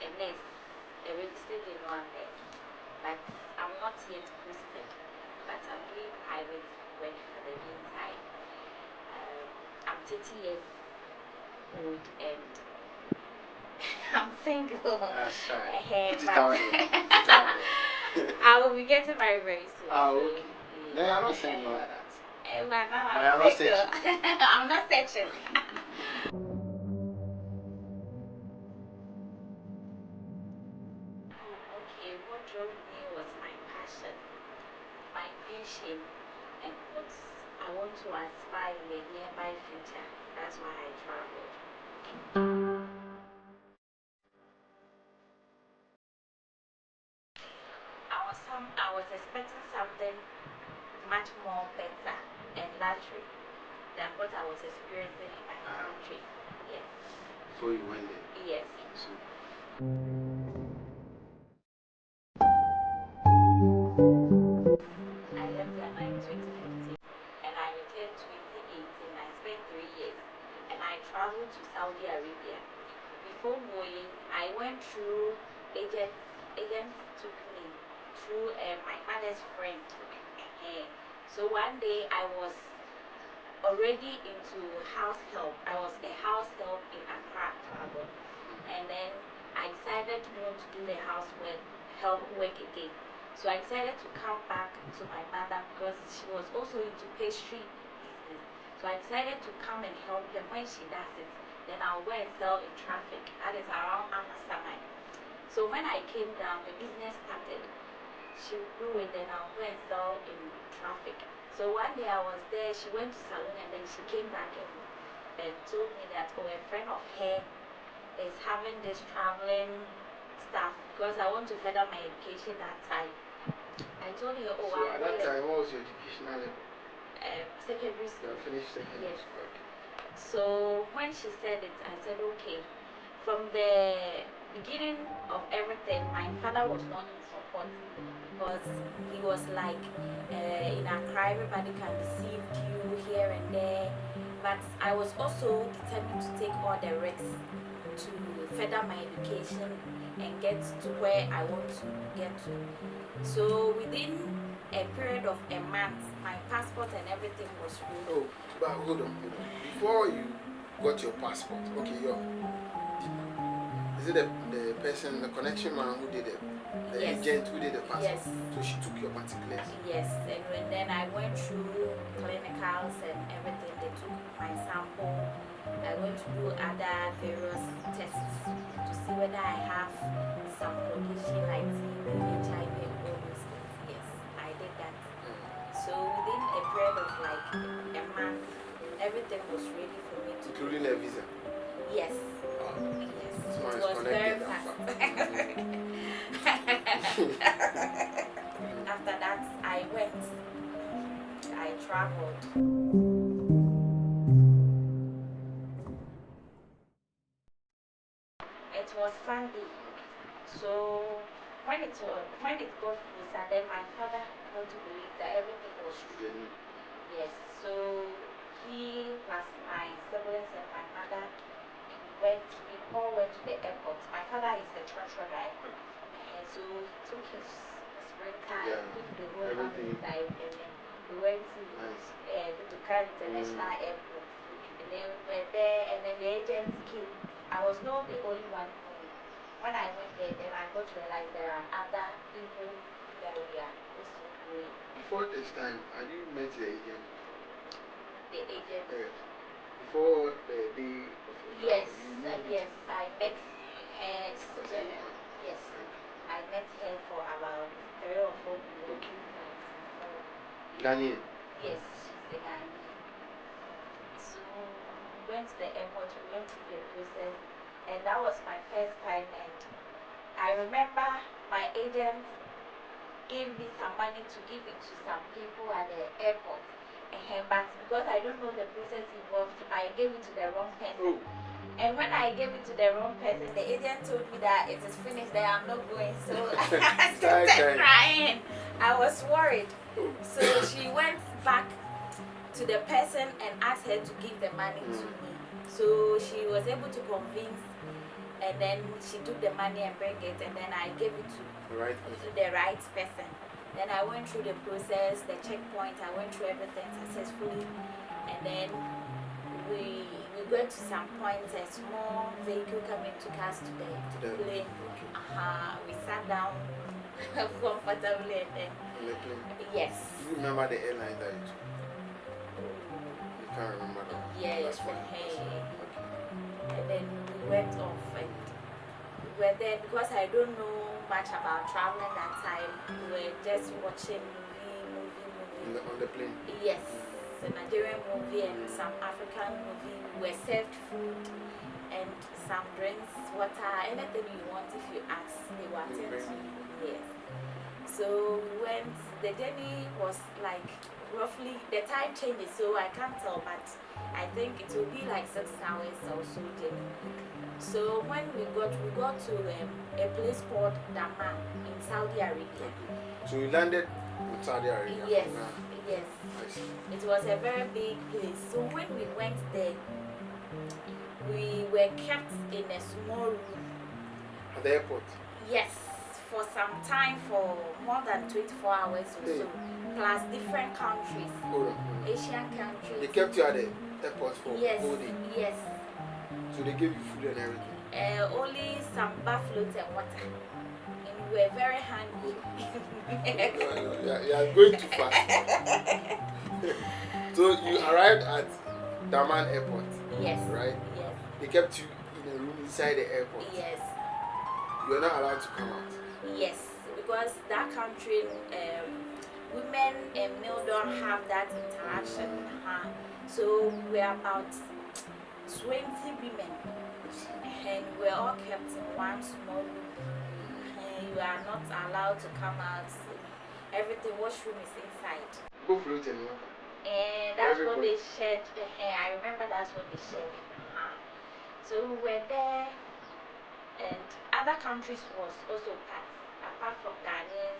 a nurse, a registered general nurse, but I'm not yet posted, but I'm doing private work for the meantime. I'm 30 years old and I'm single. That's right. I will be getting married very soon. Okay. No, I'm not saying no like that. But now I'm not searching. I'm not searching. Okay, what drove me was my passion, my vision, and what I want to aspire in the nearby future. That's why I traveled. I was expecting something much more better and luxury than what I was experiencing in my country. Yes. So you went there? Yes. So I left Ghana in 2015 and I returned 2018. I spent 3 years and I traveled to Saudi Arabia. Before going, I went through agents. Agents took me through my father's friend. So one day I was already into house help. I was a house help in Accra, Travel. And then I decided to want to do the housework, help work again. So I decided to come back to my mother because she was also into pastry business. So I decided to come and help her when she does it. Then I'll go and sell in traffic. That is around Amasamai. So when I came down, the business started. She grew it, then I'll go and sell in traffic. So one day I was there, she went to salon and then she came back and told me that, oh, a friend of her is having this traveling stuff because I want to further my education that time. I told her, oh, so at that time, what was your educational level? Secondary school. You finished secondary Yes. school. Okay. So when she said it, I said, okay. From the beginning of everything, my father was not in support because he was like, in Accra, everybody can deceive you here and there. But I was also determined to take all the risks to further my education and get to where I want to get to. So within a period of a month, my passport and everything was ready. Oh, but hold on. Before you got your passport, okay, is it the person, the connection man who did it? The Yes. agent who did the passport? Yes. So she took your particulars? Yes, and then I went through clinicals and everything. They took my sample. I went to do other various tests to see whether I have some condition like TB, HIV, and all those things. Yes, I did that. So within a period of like a month, everything was ready for me to. Including a visa? Yes. Wow. Yes. This one It is was very connected fast. and After that, I went. I traveled. It was Sunday. So when it got closer, then my father got to believe that everything was true. Yes. So he plus my siblings and my mother we all went to the airport. My father is the treasurer guy. And so he took his spring car, took the whole family inside, and then we went to Dubai International Airport. And then we were there, and then the agents came. I was not the only one going. When I went there, then I got to realize there are other people that we are also going. before this time, had you met the agent? The agent? Yes. Before the day of your Yes, travel, yes, I met her. Yes, I met her for about 3 or 4 minutes. Okay. Ghanaian? Yes, she's a Ghanaian. So we went to the airport, we went through the process, and that was my first time. And I remember my agent gave me some money to give it to some people at the airport. But because I don't know the process involved, I gave it to the wrong person. And when I gave it to the wrong person, the agent told me that it is finished, that I'm not going. So I started crying. I was worried. So she went back to the person and asked her to give the money to me. So she was able to convince and then she took the money and bring it, and then I gave it to The right the right person. Then I went through the process, the checkpoint. I went through everything successfully, and then we got to some point. A small vehicle coming took us to the plane. Okay. We sat down comfortably, and then yes. Do you remember the airline that you took? You can't remember that. Yes. That's fine. Okay. And then we went off, and we were there because I don't know much about traveling that time. We were just watching movie. On the plane? Yes, a Nigerian movie and some African movie. We were served food and some drinks, water, anything you want. If you ask, they will attend to you. Yes. So we went. The journey was like roughly, the time changes, so I can't tell, but I think it will be like 6 hours or so journey. So when we got to a place called Daman in Saudi Arabia. So we landed in Saudi Arabia? Yes, yes. I see. It was a very big place. So when we went there, we were kept in a small room. At the airport? Yes, for some time, for more than 24 hours or so. Plus different countries. Hold on. Asian countries. They kept you at the airport for yes, whole day? Yes. So they gave you food and everything? Only some buffaloes and water. And we were very hungry. You are going too fast. So you arrived at Daman Airport? Yes. Right? Yes. They kept you in a room inside the airport? Yes. You were not allowed to come out? Yes, because that country, women and male don't have that interaction. So we're about 20 women, and we're all kept in one small room. And you are not allowed to come out. Everything, washroom is inside. Go floating. And that's what they shared. I remember that's what they shared. So we were there, and other countries was also part. Apart from Ghanaians,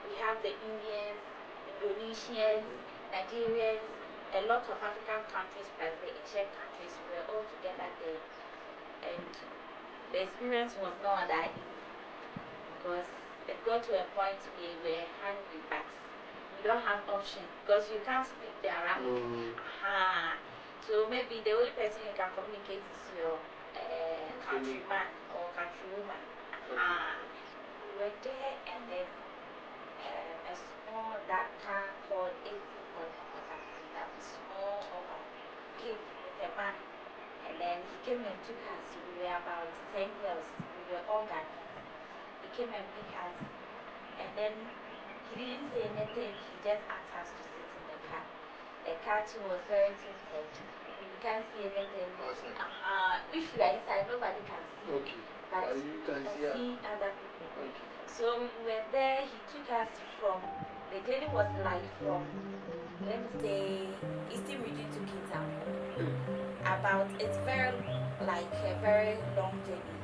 we have the Indians, Indonesians, Nigerians, a lot of African countries plus the Asian countries. We were all together there, and the experience was not that easy because it got to a point we were hungry, but we don't have option because you can't speak the Arabic. So maybe the only person you can communicate is your countryman or countrywoman. We were there, and then a small dark car called 80 or something, that was small came with a man, and then he came and took us. We were about 10 girls. We were all Ghanaians. He came and picked us, and then he didn't say anything. He just asked us to sit in the car. The car too was very tinted. You can't see anything. If you are inside, nobody can see. Okay. But you can see other people. Okay. So we were there. He took us from, the journey was like from, let me say, Eastern region to Kintown. It's very, like a very long journey.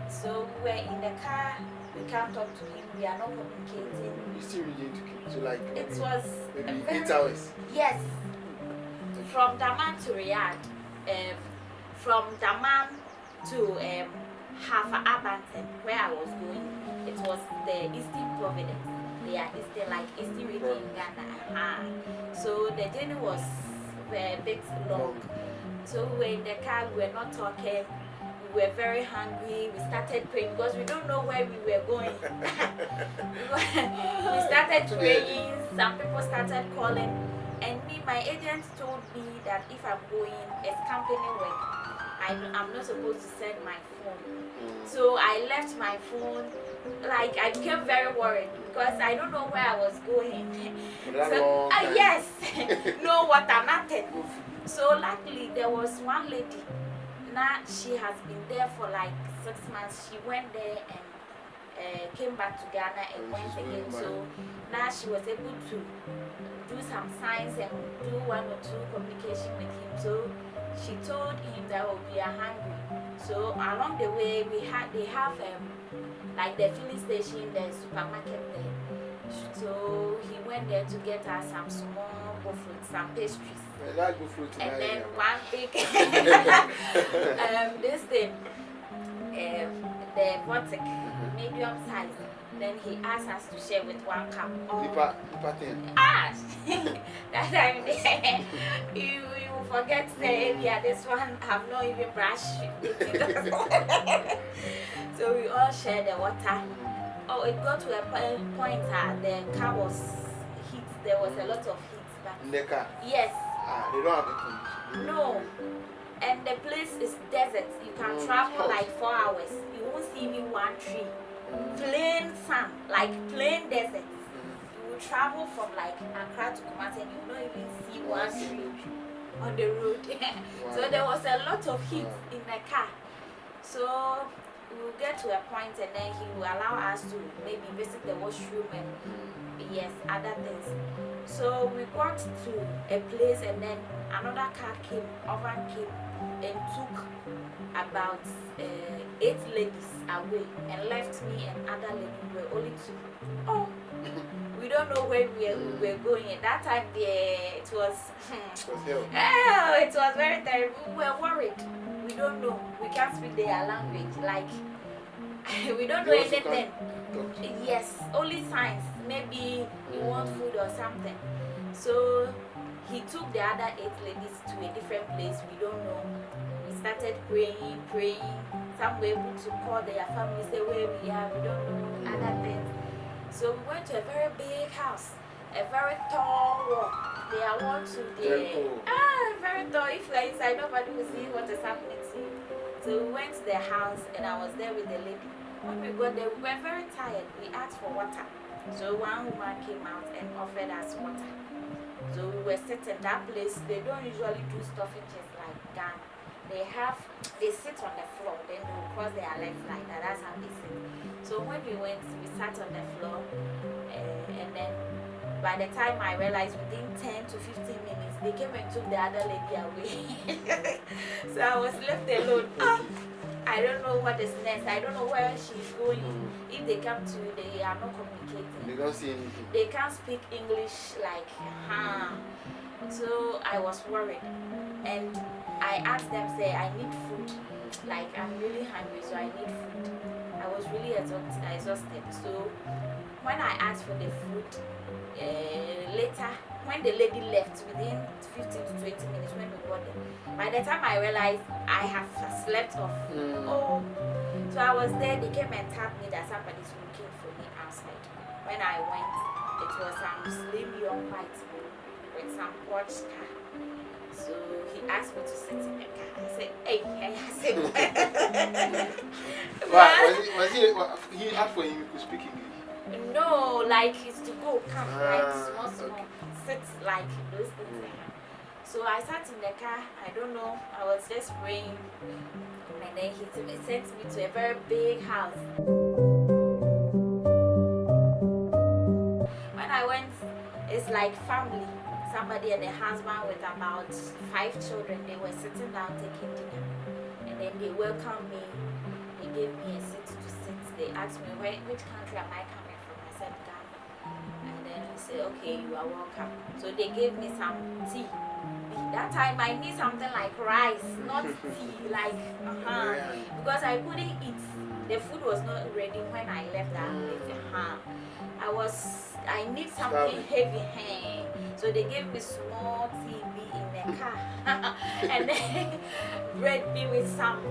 So we were in the car. We can't talk to him. We are not communicating. Eastern region to Kintown. So like it was maybe 8 hours. Yes. From Daman to Riyadh, from Daman to Hafa Abanton, where I was going, it was the Eastern Providence. They are Eastern, like Eastern region in Ghana. So the journey was a bit long. So we were in the car, we were not talking. We were very hungry. We started praying because we don't know where we were going. We started praying. Some people started calling. And me, my agent told me that if I'm going, it's company work. I'm not supposed to send my phone. So I left my phone. Like, I became very worried because I don't know where I was going. So, yes, no water, nothing. So luckily, there was one lady. Now she has been there for like 6 months. She went there and came back to Ghana and went again. So now she was able to do some signs and do 1 or 2 communication with him. So she told him that we are hungry. So along the way they have like the filling station, the supermarket there. So he went there to get us some small fruit, some pastries. And then one big this thing. the vortic, medium size. Then he asked us to share with 1 cup. Ah, that time you forget say yeah, this one have not even brushed it. So we all share the water. Oh, it got to a point the car was heat. There was a lot of heat. But in the car? Yes. They don't have a condition. No. And the place is desert. You can travel like 4 hours. You won't see even one tree. Plain sun, like plain desert. You will travel from like Accra to Kumasi and you will not even see one tree on the road. So there was a lot of heat in the car. So we will get to a point and then he will allow us to maybe visit the washroom and yes, other things. So we got to a place and then another car came, and took about 8 ladies away and left me and other lady. We were only 2. Oh, we don't know where we were going. At that time, it was it was very terrible. We were worried. We don't know. We can't speak their language. Like we don't know anything. Yes, only signs. Maybe you want food or something. So he took the other 8 ladies to a different place. We don't know. We started praying. Some were able to call their family, say where we are. We don't know other things. So we went to a very big house, a very tall wall. They are one to the very tall. If you're inside, nobody will see what is happening to you. So we went to the house and I was there with the lady. When we got there, we were very tired. We asked for water. So one woman came out and offered us water. So we were sitting in that place. They don't usually do stuffing chairs like Ghana. They sit on the floor, then they will cross their legs like that. That's how they sit. So when we went, we sat on the floor, and then by the time I realized within 10 to 15 minutes, they came and took the other lady away. So I was left alone. I don't know what is next. I don't know where she's going. If they come to you, they are not communicating. They don't see anything. They can't speak English like, So I was worried. And I asked them, say, I need food. Like, I'm really hungry, so I need food. I was really exhausted. So when I asked for the food, later, when the lady left, within 15 to 20 minutes, when we got there, by the time I realized I have slept off. Oh, so I was there. They came and tapped me that somebody's looking for me outside. When I went, it was some slim young white boy with some Porsche car. So he asked me to sit in the car. I said, hey, I said, he asked for him to speak English? No, like he's to go, come, like small, sit like those things. So I sat in the car, I don't know, I was just praying. And then he sent me to a very big house. When I went, it's like family. Somebody and a husband with about 5 children. They were sitting down taking dinner. And then they welcomed me. They gave me a seat to sit. They asked me, which country am I coming from? I said, Ghana. And then I said, okay, you are welcome. So they gave me some tea. That time I need something like rice, not tea, like, because I couldn't eat. The food was not ready when I left that place. I need something heavy. So they gave me small TV in the car. And then bread be with some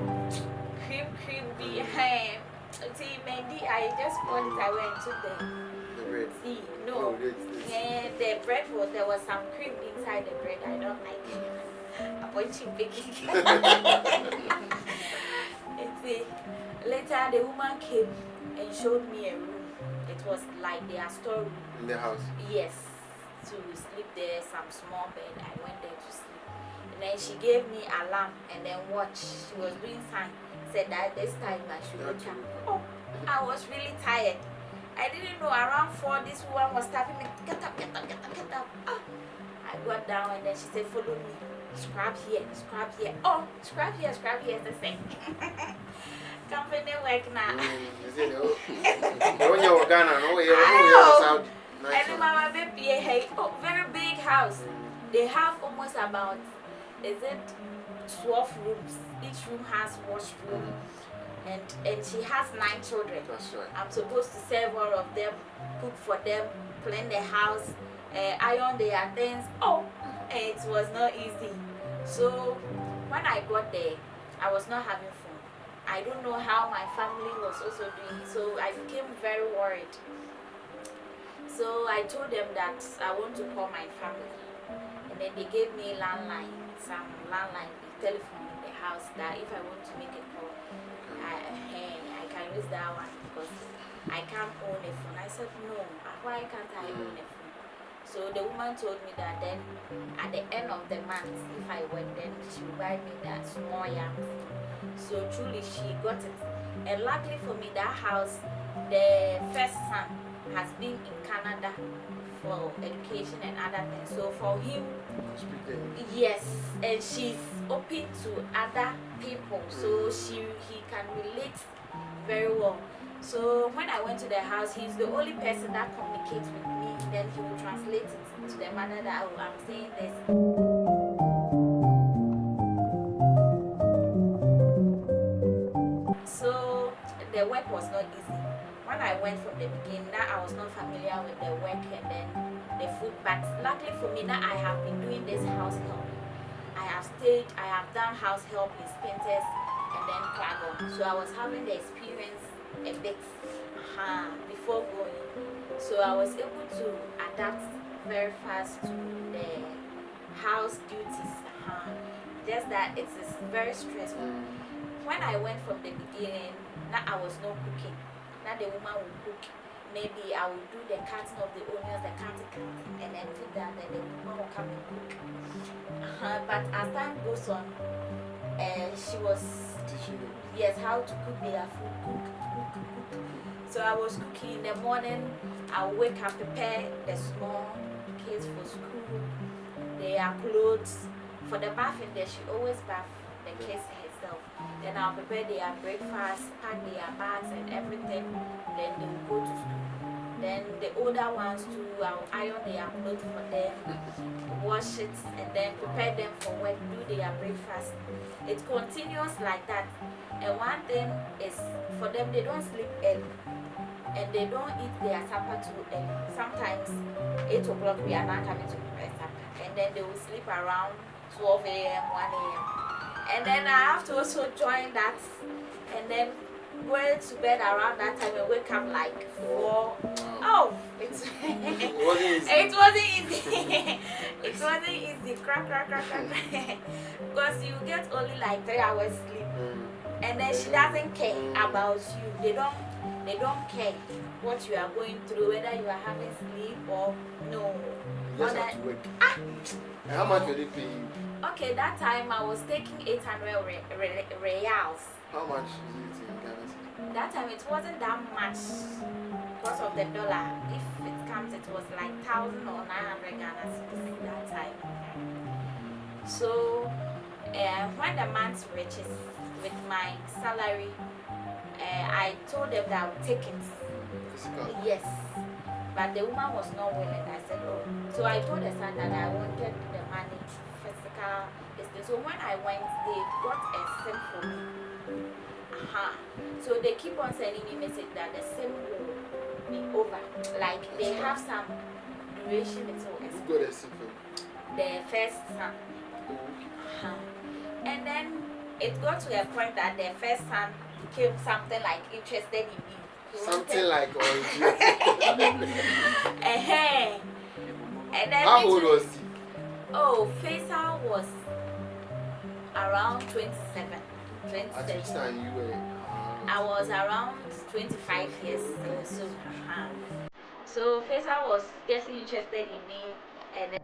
cream be ham. See, Mandy, I just bought it away and took the bread. See, no. Yeah, the bread there was some cream inside the bread. I don't like it. I'm watching baking. See, later the woman came and showed me a room. It was like their storeroom. In the house? Yes. To sleep there, some small bed. I went there to sleep. And then she gave me alarm and then watch. She was doing sign. Said that this time I should wake up. Oh, I was really tired. I didn't know around 4 this woman was tapping me. Get up. I got down and then she said, follow me. Scrub here. Oh, scrub here. The same. Company work now. And mama baby, very big house. They have almost about, is it 12 rooms? Each room has washroom, and she has 9 children. That's right. I'm supposed to serve all of them, cook for them, clean the house, iron their things. Oh, it was not easy. So when I got there, I was not having fun. I don't know how my family was also doing, so I became very worried. So I told them that I want to call my family, and then they gave me some landline telephone in the house that if I want to make a call, I can use that one because I can't own a phone. I said no, why can't I own a phone? So the woman told me that then at the end of the month, if I went, then she would buy me that small yams. So truly she got it. And luckily for me, that house, the first son has been in Canada for education and other things. So for him, yes, and she's open to other people, so he can relate very well. So when I went to the house, he's the only person that communicates with me. Then he will translate it to the mother that I'm saying this. So the work was not easy. When I went from the beginning, now I was not familiar with the work and then the food. But luckily for me, now I have been doing this house help. I have done house help in Spinters and then Kragon. So I was having the experience a bit before going. So I was able to adapt very fast to the house duties. Just that it is very stressful. When I went from the beginning, now I was not cooking. Now the woman will cook. Maybe I will do the cutting of the onions, the cutting, and then put that, then the woman will come and cook. But as time goes on, she was teaching you. Yes, how to cook their food, cook. So I was cooking in the morning. I'll wake up, prepare the small kids for school, their clothes. For the bathing there, she always bath the kids herself. Then I'll prepare their breakfast, pack their bags and everything. Then they will go to school. Then the older ones too, I'll iron their clothes for them, wash it, and then prepare them for work, do their breakfast. It continues like that. And one thing is, for them, they don't sleep early. And they don't eat their supper too early. Sometimes 8 o'clock we are not coming to prepare supper. And then they will sleep around 12 a.m., 1 a.m. And then I have to also join that. And then going to bed around that time and wake up like 4. Oh, it wasn't easy. It wasn't easy. Crack. Because you get only like 3 hours sleep. And then she doesn't care about you. They don't care what you are going through, whether you are having sleep or no. You just have to work. And how much were they paying you? Okay, that time I was taking 800 reals. How much is it in Ghana? That time it wasn't that much because of the dollar. If it comes, it was like 1,000 or 900 Ghana cedis that time. So when the month reaches with my salary, I told them that I would take it. Physical? Yes. But the woman was not willing. I said, oh. So I told the son that I wanted the money, physical. So when I went, they got a SIM for me. So they keep on sending me message that the SIM will be over. Like they have some duration until Who got a SIM for? the first son. And then it got to a point that the first son became something like interested in me. Something like And then how old was he? Oh, Faisal was around 27. At which time you were? I was around 25 years. So Faisal was getting interested in me, and then